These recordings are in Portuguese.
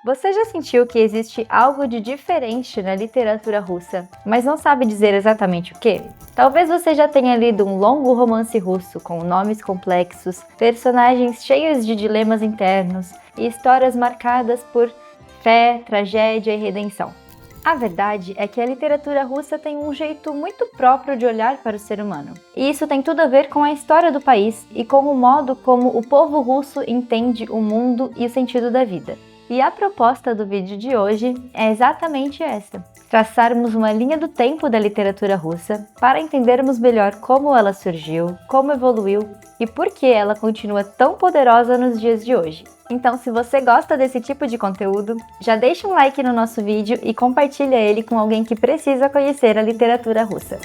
Você já sentiu que existe algo de diferente na literatura russa, mas não sabe dizer exatamente o que? Talvez você já tenha lido um longo romance russo com nomes complexos, personagens cheios de dilemas internos e histórias marcadas por fé, tragédia e redenção. A verdade é que a literatura russa tem um jeito muito próprio de olhar para o ser humano. E isso tem tudo a ver com a história do país e com o modo como o povo russo entende o mundo e o sentido da vida. E a proposta do vídeo de hoje é exatamente essa: traçarmos uma linha do tempo da literatura russa para entendermos melhor como ela surgiu, como evoluiu e por que ela continua tão poderosa nos dias de hoje. Então, se você gosta desse tipo de conteúdo, já deixa um like no nosso vídeo e compartilha ele com alguém que precisa conhecer a literatura russa.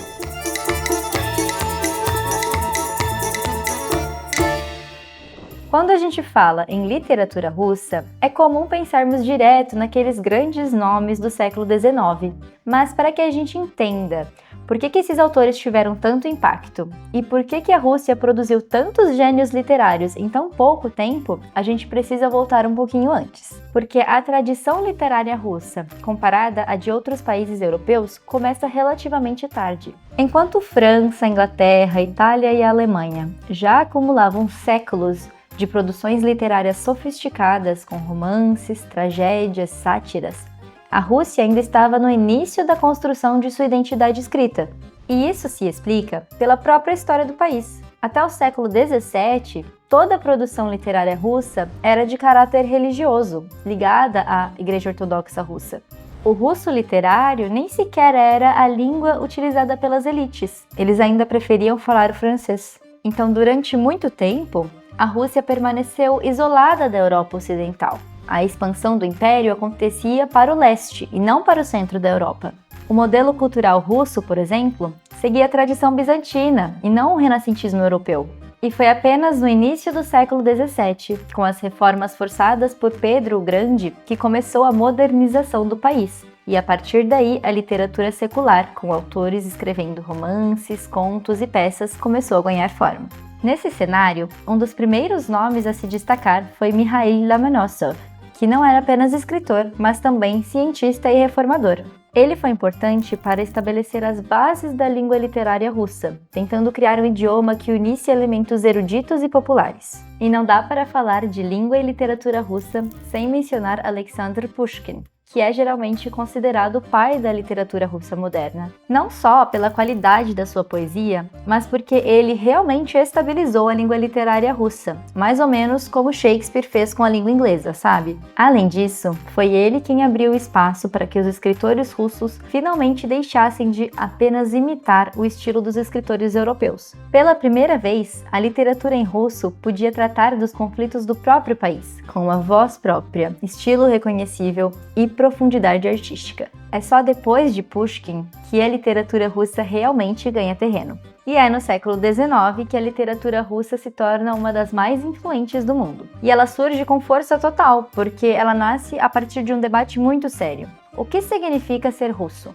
Quando a gente fala em literatura russa, é comum pensarmos direto naqueles grandes nomes do século XIX. Mas para que a gente entenda por que esses autores tiveram tanto impacto e por que a Rússia produziu tantos gênios literários em tão pouco tempo, a gente precisa voltar um pouquinho antes. Porque a tradição literária russa, comparada à de outros países europeus, começa relativamente tarde. Enquanto França, Inglaterra, Itália e a Alemanha já acumulavam séculos de produções literárias sofisticadas com romances, tragédias, sátiras, a Rússia ainda estava no início da construção de sua identidade escrita. E isso se explica pela própria história do país. Até o século XVII, toda a produção literária russa era de caráter religioso, ligada à Igreja Ortodoxa Russa. O russo literário nem sequer era a língua utilizada pelas elites. Eles ainda preferiam falar o francês. Então, durante muito tempo, a Rússia permaneceu isolada da Europa Ocidental. A expansão do Império acontecia para o leste e não para o centro da Europa. O modelo cultural russo, por exemplo, seguia a tradição bizantina e não o renascentismo europeu. E foi apenas no início do século XVII, com as reformas forçadas por Pedro o Grande, que começou a modernização do país. E a partir daí, a literatura secular, com autores escrevendo romances, contos e peças, começou a ganhar forma. Nesse cenário, um dos primeiros nomes a se destacar foi Mikhail Lomonosov, que não era apenas escritor, mas também cientista e reformador. Ele foi importante para estabelecer as bases da língua literária russa, tentando criar um idioma que unisse elementos eruditos e populares. E não dá para falar de língua e literatura russa sem mencionar Alexander Pushkin, que é geralmente considerado o pai da literatura russa moderna. Não só pela qualidade da sua poesia, mas porque ele realmente estabilizou a língua literária russa, mais ou menos como Shakespeare fez com a língua inglesa, sabe? Além disso, foi ele quem abriu espaço para que os escritores russos finalmente deixassem de apenas imitar o estilo dos escritores europeus. Pela primeira vez, a literatura em russo podia tratar dos conflitos do próprio país, com uma voz própria, estilo reconhecível e profundidade artística. É só depois de Pushkin que a literatura russa realmente ganha terreno. E é no século XIX que a literatura russa se torna uma das mais influentes do mundo. E ela surge com força total, porque ela nasce a partir de um debate muito sério. O que significa ser russo?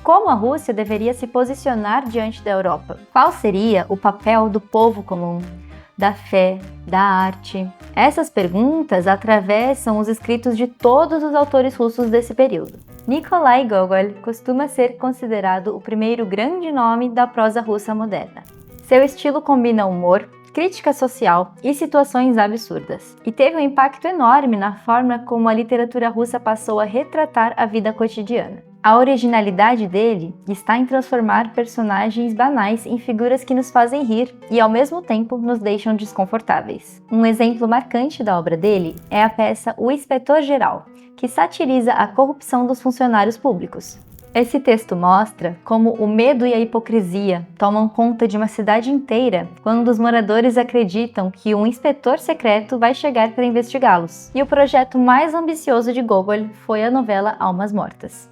Como a Rússia deveria se posicionar diante da Europa? Qual seria o papel do povo comum, da fé, da arte? Essas perguntas atravessam os escritos de todos os autores russos desse período. Nikolai Gogol costuma ser considerado o primeiro grande nome da prosa russa moderna. Seu estilo combina humor, crítica social e situações absurdas, e teve um impacto enorme na forma como a literatura russa passou a retratar a vida cotidiana. A originalidade dele está em transformar personagens banais em figuras que nos fazem rir e, ao mesmo tempo, nos deixam desconfortáveis. Um exemplo marcante da obra dele é a peça O Inspetor-Geral, que satiriza a corrupção dos funcionários públicos. Esse texto mostra como o medo e a hipocrisia tomam conta de uma cidade inteira quando os moradores acreditam que um inspetor secreto vai chegar para investigá-los. E o projeto mais ambicioso de Gogol foi a novela Almas Mortas.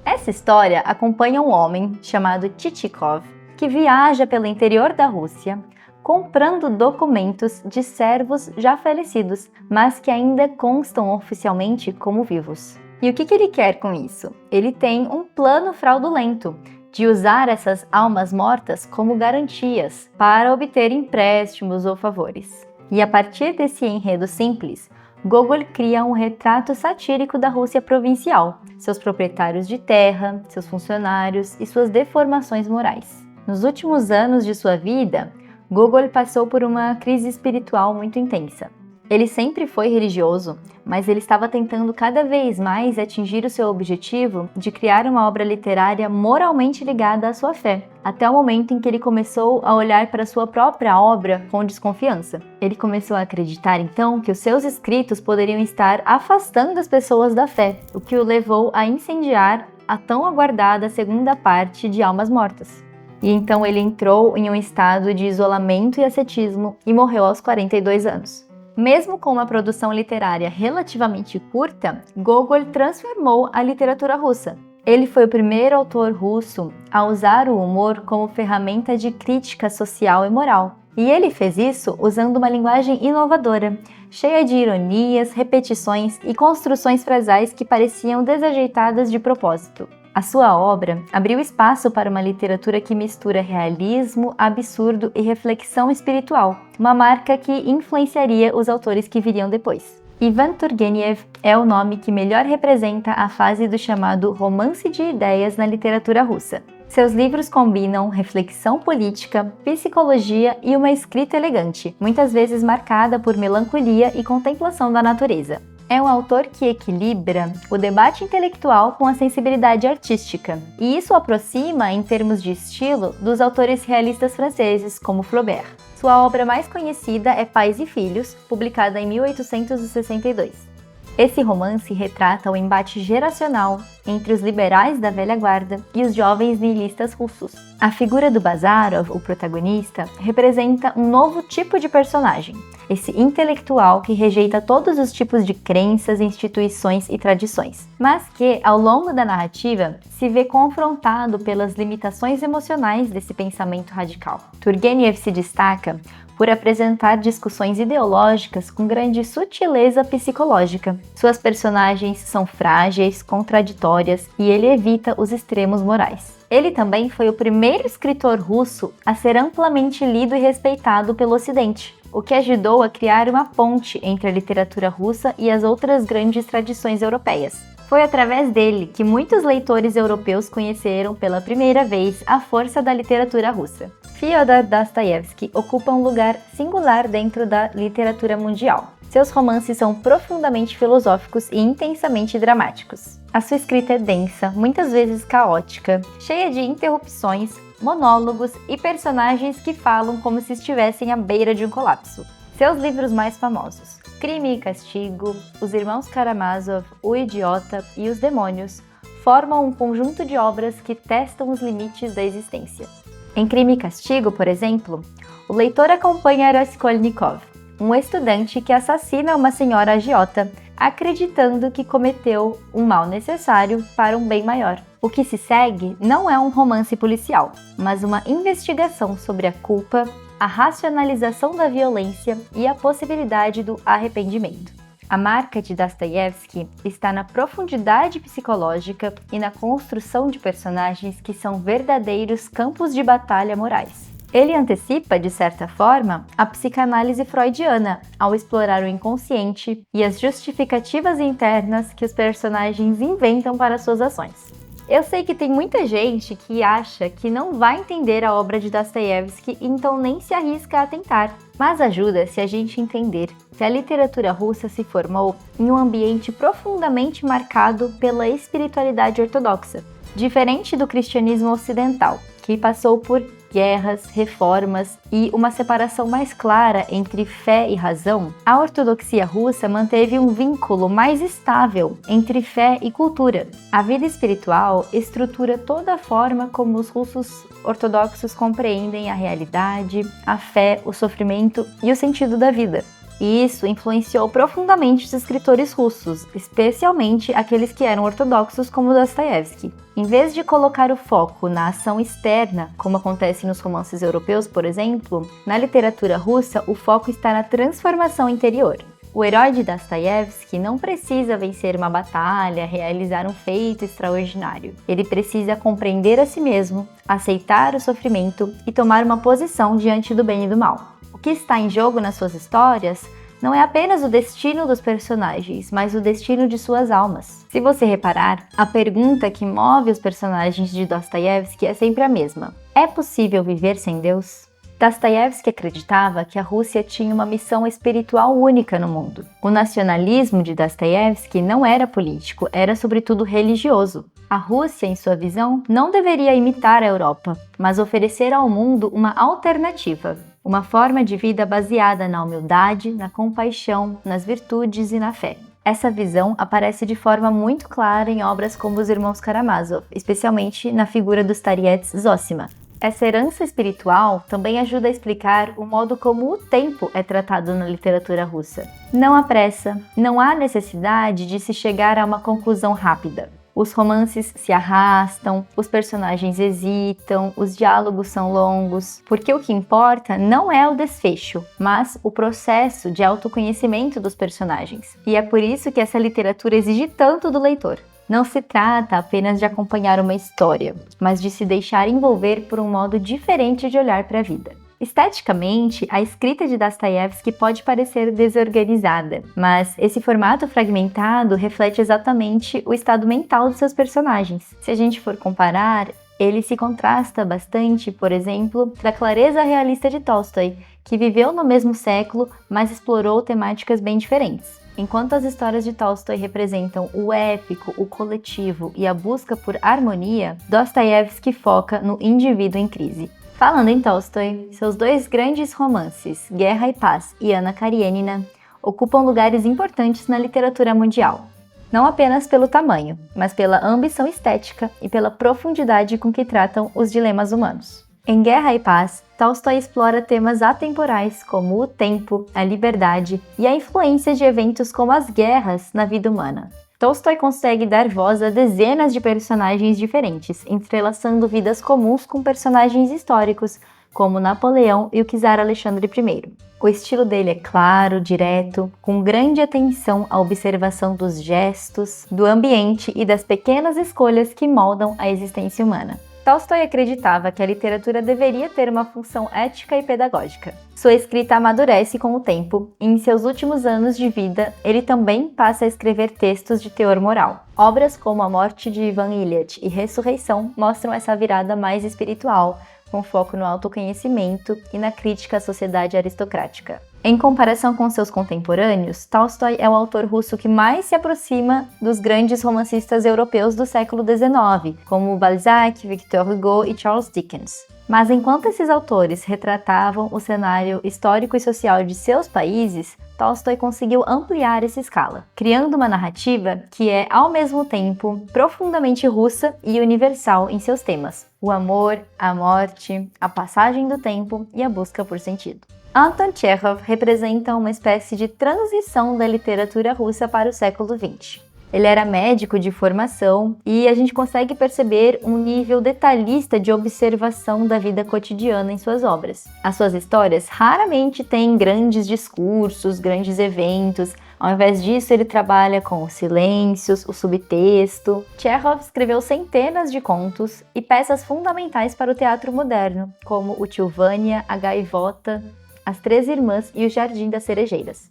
Essa história acompanha um homem chamado Chichikov, que viaja pelo interior da Rússia, comprando documentos de servos já falecidos, mas que ainda constam oficialmente como vivos. E o que ele quer com isso? Ele tem um plano fraudulento de usar essas almas mortas como garantias para obter empréstimos ou favores. E a partir desse enredo simples, Gogol cria um retrato satírico da Rússia provincial, seus proprietários de terra, seus funcionários e suas deformações morais. Nos últimos anos de sua vida, Gogol passou por uma crise espiritual muito intensa. Ele sempre foi religioso, mas ele estava tentando cada vez mais atingir o seu objetivo de criar uma obra literária moralmente ligada à sua fé, até o momento em que ele começou a olhar para sua própria obra com desconfiança. Ele começou a acreditar então que os seus escritos poderiam estar afastando as pessoas da fé, o que o levou a incendiar a tão aguardada segunda parte de Almas Mortas. E então ele entrou em um estado de isolamento e ascetismo e morreu aos 42 anos. Mesmo com uma produção literária relativamente curta, Gogol transformou a literatura russa. Ele foi o primeiro autor russo a usar o humor como ferramenta de crítica social e moral. E ele fez isso usando uma linguagem inovadora, cheia de ironias, repetições e construções frasais que pareciam desajeitadas de propósito. A sua obra abriu espaço para uma literatura que mistura realismo, absurdo e reflexão espiritual, uma marca que influenciaria os autores que viriam depois. Ivan Turgenev é o nome que melhor representa a fase do chamado romance de ideias na literatura russa. Seus livros combinam reflexão política, psicologia e uma escrita elegante, muitas vezes marcada por melancolia e contemplação da natureza. É um autor que equilibra o debate intelectual com a sensibilidade artística, e isso o aproxima, em termos de estilo, dos autores realistas franceses, como Flaubert. Sua obra mais conhecida é Pais e Filhos, publicada em 1862. Esse romance retrata o embate geracional entre os liberais da velha guarda e os jovens nihilistas russos. A figura do Bazarov, o protagonista, representa um novo tipo de personagem, esse intelectual que rejeita todos os tipos de crenças, instituições e tradições, mas que, ao longo da narrativa, se vê confrontado pelas limitações emocionais desse pensamento radical. Turgenev se destaca por apresentar discussões ideológicas com grande sutileza psicológica. Suas personagens são frágeis, contraditórias e ele evita os extremos morais. Ele também foi o primeiro escritor russo a ser amplamente lido e respeitado pelo Ocidente, o que ajudou a criar uma ponte entre a literatura russa e as outras grandes tradições europeias. Foi através dele que muitos leitores europeus conheceram pela primeira vez a força da literatura russa. Fyodor Dostoiévski ocupa um lugar singular dentro da literatura mundial. Seus romances são profundamente filosóficos e intensamente dramáticos. A sua escrita é densa, muitas vezes caótica, cheia de interrupções, monólogos e personagens que falam como se estivessem à beira de um colapso. Seus livros mais famosos: Crime e Castigo, Os Irmãos Karamazov, O Idiota e Os Demônios, formam um conjunto de obras que testam os limites da existência. Em Crime e Castigo, por exemplo, o leitor acompanha Raskolnikov, um estudante que assassina uma senhora agiota, acreditando que cometeu um mal necessário para um bem maior. O que se segue não é um romance policial, mas uma investigação sobre a culpa, a racionalização da violência e a possibilidade do arrependimento. A marca de Dostoiévski está na profundidade psicológica e na construção de personagens que são verdadeiros campos de batalha morais. Ele antecipa, de certa forma, a psicanálise freudiana ao explorar o inconsciente e as justificativas internas que os personagens inventam para suas ações. Eu sei que tem muita gente que acha que não vai entender a obra de Dostoiévski e então nem se arrisca a tentar. Mas ajuda se a gente entender que a literatura russa se formou em um ambiente profundamente marcado pela espiritualidade ortodoxa, diferente do cristianismo ocidental, que passou por guerras, reformas e uma separação mais clara entre fé e razão. A ortodoxia russa manteve um vínculo mais estável entre fé e cultura. A vida espiritual estrutura toda a forma como os russos ortodoxos compreendem a realidade, a fé, o sofrimento e o sentido da vida. E isso influenciou profundamente os escritores russos, especialmente aqueles que eram ortodoxos como Dostoiévski. Em vez de colocar o foco na ação externa, como acontece nos romances europeus, por exemplo, na literatura russa o foco está na transformação interior. O herói de Dostoiévski não precisa vencer uma batalha, realizar um feito extraordinário. Ele precisa compreender a si mesmo, aceitar o sofrimento e tomar uma posição diante do bem e do mal. O que está em jogo nas suas histórias não é apenas o destino dos personagens, mas o destino de suas almas. Se você reparar, a pergunta que move os personagens de Dostoiévski é sempre a mesma: é possível viver sem Deus? Dostoiévski acreditava que a Rússia tinha uma missão espiritual única no mundo. O nacionalismo de Dostoiévski não era político, era sobretudo religioso. A Rússia, em sua visão, não deveria imitar a Europa, mas oferecer ao mundo uma alternativa, uma forma de vida baseada na humildade, na compaixão, nas virtudes e na fé. Essa visão aparece de forma muito clara em obras como Os Irmãos Karamazov, especialmente na figura do starets Zosima. Essa herança espiritual também ajuda a explicar o modo como o tempo é tratado na literatura russa. Não há pressa, não há necessidade de se chegar a uma conclusão rápida. Os romances se arrastam, os personagens hesitam, os diálogos são longos, porque o que importa não é o desfecho, mas o processo de autoconhecimento dos personagens. E é por isso que essa literatura exige tanto do leitor. Não se trata apenas de acompanhar uma história, mas de se deixar envolver por um modo diferente de olhar para a vida. Esteticamente, a escrita de Dostoiévski pode parecer desorganizada, mas esse formato fragmentado reflete exatamente o estado mental dos seus personagens. Se a gente for comparar, ele se contrasta bastante, por exemplo, da clareza realista de Tolstói, que viveu no mesmo século, mas explorou temáticas bem diferentes. Enquanto as histórias de Tolstói representam o épico, o coletivo e a busca por harmonia, Dostoiévski foca no indivíduo em crise. Falando em Tolstói, seus dois grandes romances, Guerra e Paz e Anna Karenina, ocupam lugares importantes na literatura mundial. Não apenas pelo tamanho, mas pela ambição estética e pela profundidade com que tratam os dilemas humanos. Em Guerra e Paz, Tolstói explora temas atemporais como o tempo, a liberdade e a influência de eventos como as guerras na vida humana. Tolstói consegue dar voz a dezenas de personagens diferentes, entrelaçando vidas comuns com personagens históricos, como Napoleão e o czar Alexandre I. O estilo dele é claro, direto, com grande atenção à observação dos gestos, do ambiente e das pequenas escolhas que moldam a existência humana. Tolstói acreditava que a literatura deveria ter uma função ética e pedagógica. Sua escrita amadurece com o tempo e, em seus últimos anos de vida, ele também passa a escrever textos de teor moral. Obras como A Morte de Ivan Ilyich e Ressurreição mostram essa virada mais espiritual, com foco no autoconhecimento e na crítica à sociedade aristocrática. Em comparação com seus contemporâneos, Tolstói é o autor russo que mais se aproxima dos grandes romancistas europeus do século XIX, como Balzac, Victor Hugo e Charles Dickens. Mas enquanto esses autores retratavam o cenário histórico e social de seus países, Tolstói conseguiu ampliar essa escala, criando uma narrativa que é, ao mesmo tempo, profundamente russa e universal em seus temas: o amor, a morte, a passagem do tempo e a busca por sentido. Anton Tchekhov representa uma espécie de transição da literatura russa para o século XX. Ele era médico de formação e a gente consegue perceber um nível detalhista de observação da vida cotidiana em suas obras. As suas histórias raramente têm grandes discursos, grandes eventos. Ao invés disso, ele trabalha com os silêncios, o subtexto. Tchekhov escreveu centenas de contos e peças fundamentais para o teatro moderno, como o Tio Vânia, a Gaivota, As Três Irmãs e o Jardim das Cerejeiras.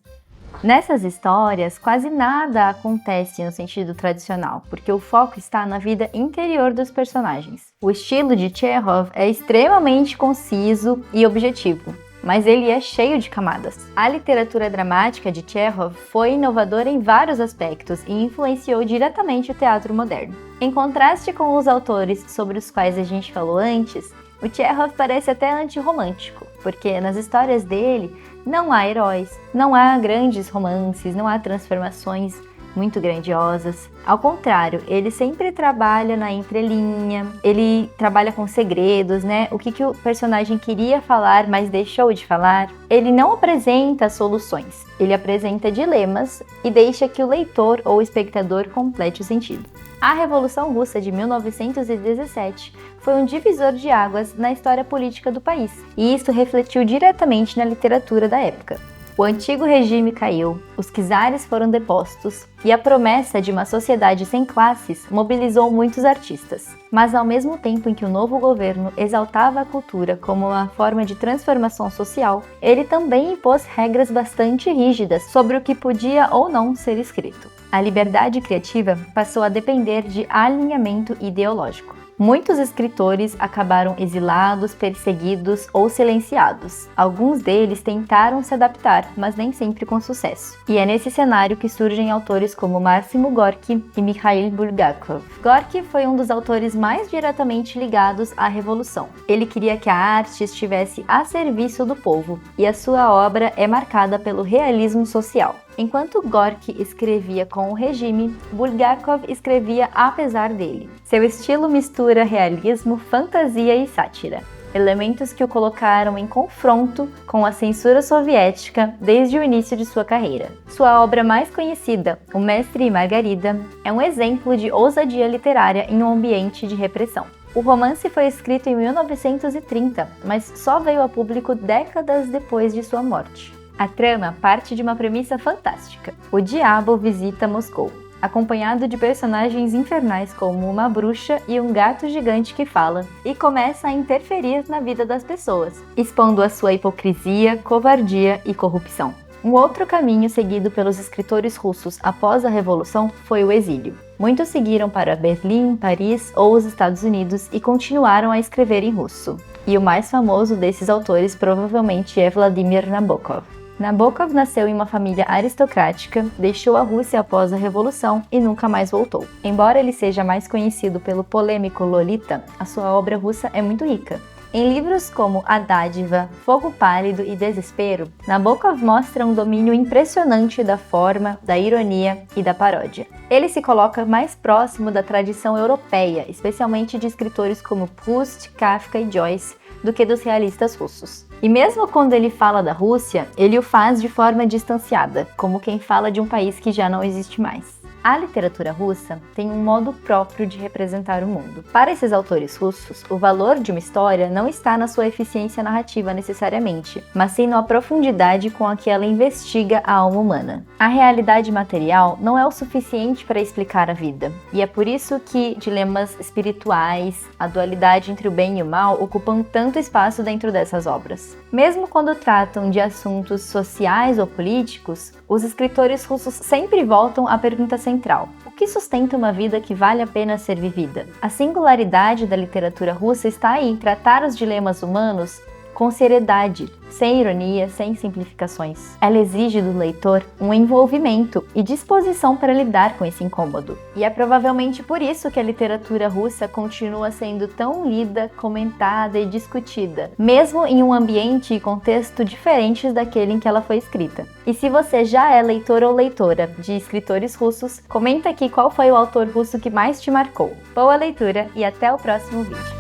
Nessas histórias, quase nada acontece no sentido tradicional, porque o foco está na vida interior dos personagens. O estilo de Tchekhov é extremamente conciso e objetivo, mas ele é cheio de camadas. A literatura dramática de Tchekhov foi inovadora em vários aspectos e influenciou diretamente o teatro moderno. Em contraste com os autores sobre os quais a gente falou antes, o Tchekhov parece até antirromântico, porque nas histórias dele não há heróis, não há grandes romances, não há transformações muito grandiosas. Ao contrário, ele sempre trabalha na entrelinha, ele trabalha com segredos, né? O que o personagem queria falar, mas deixou de falar. Ele não apresenta soluções, ele apresenta dilemas e deixa que o leitor ou o espectador complete o sentido. A Revolução Russa de 1917 foi um divisor de águas na história política do país, e isso refletiu diretamente na literatura da época. O antigo regime caiu, os czares foram depostos e a promessa de uma sociedade sem classes mobilizou muitos artistas. Mas ao mesmo tempo em que o novo governo exaltava a cultura como uma forma de transformação social, ele também impôs regras bastante rígidas sobre o que podia ou não ser escrito. A liberdade criativa passou a depender de alinhamento ideológico. Muitos escritores acabaram exilados, perseguidos ou silenciados. Alguns deles tentaram se adaptar, mas nem sempre com sucesso. E é nesse cenário que surgem autores como Máximo Gorki e Mikhail Bulgakov. Gorki foi um dos autores mais diretamente ligados à Revolução. Ele queria que a arte estivesse a serviço do povo, e a sua obra é marcada pelo realismo social. Enquanto Gorki escrevia com o regime, Bulgakov escrevia apesar dele. Seu estilo mistura realismo, fantasia e sátira, elementos que o colocaram em confronto com a censura soviética desde o início de sua carreira. Sua obra mais conhecida, O Mestre e Margarida, é um exemplo de ousadia literária em um ambiente de repressão. O romance foi escrito em 1930, mas só veio a público décadas depois de sua morte. A trama parte de uma premissa fantástica. O diabo visita Moscou, acompanhado de personagens infernais como uma bruxa e um gato gigante que fala, e começa a interferir na vida das pessoas, expondo a sua hipocrisia, covardia e corrupção. Um outro caminho seguido pelos escritores russos após a Revolução foi o exílio. Muitos seguiram para Berlim, Paris ou os Estados Unidos e continuaram a escrever em russo. E o mais famoso desses autores provavelmente é Vladimir Nabokov. Nabokov nasceu em uma família aristocrática, deixou a Rússia após a Revolução e nunca mais voltou. Embora ele seja mais conhecido pelo polêmico Lolita, a sua obra russa é muito rica. Em livros como A Dádiva, Fogo Pálido e Desespero, Nabokov mostra um domínio impressionante da forma, da ironia e da paródia. Ele se coloca mais próximo da tradição europeia, especialmente de escritores como Proust, Kafka e Joyce, do que dos realistas russos. E mesmo quando ele fala da Rússia, ele o faz de forma distanciada, como quem fala de um país que já não existe mais. A literatura russa tem um modo próprio de representar o mundo. Para esses autores russos, o valor de uma história não está na sua eficiência narrativa necessariamente, mas sim na profundidade com a que ela investiga a alma humana. A realidade material não é o suficiente para explicar a vida, e é por isso que dilemas espirituais, a dualidade entre o bem e o mal ocupam tanto espaço dentro dessas obras. Mesmo quando tratam de assuntos sociais ou políticos, os escritores russos sempre voltam à pergunta central: o que sustenta uma vida que vale a pena ser vivida? A singularidade da literatura russa está aí, tratar os dilemas humanos com seriedade, sem ironia, sem simplificações. Ela exige do leitor um envolvimento e disposição para lidar com esse incômodo. E é provavelmente por isso que a literatura russa continua sendo tão lida, comentada e discutida, mesmo em um ambiente e contexto diferentes daquele em que ela foi escrita. E se você já é leitor ou leitora de escritores russos, comenta aqui qual foi o autor russo que mais te marcou. Boa leitura e até o próximo vídeo!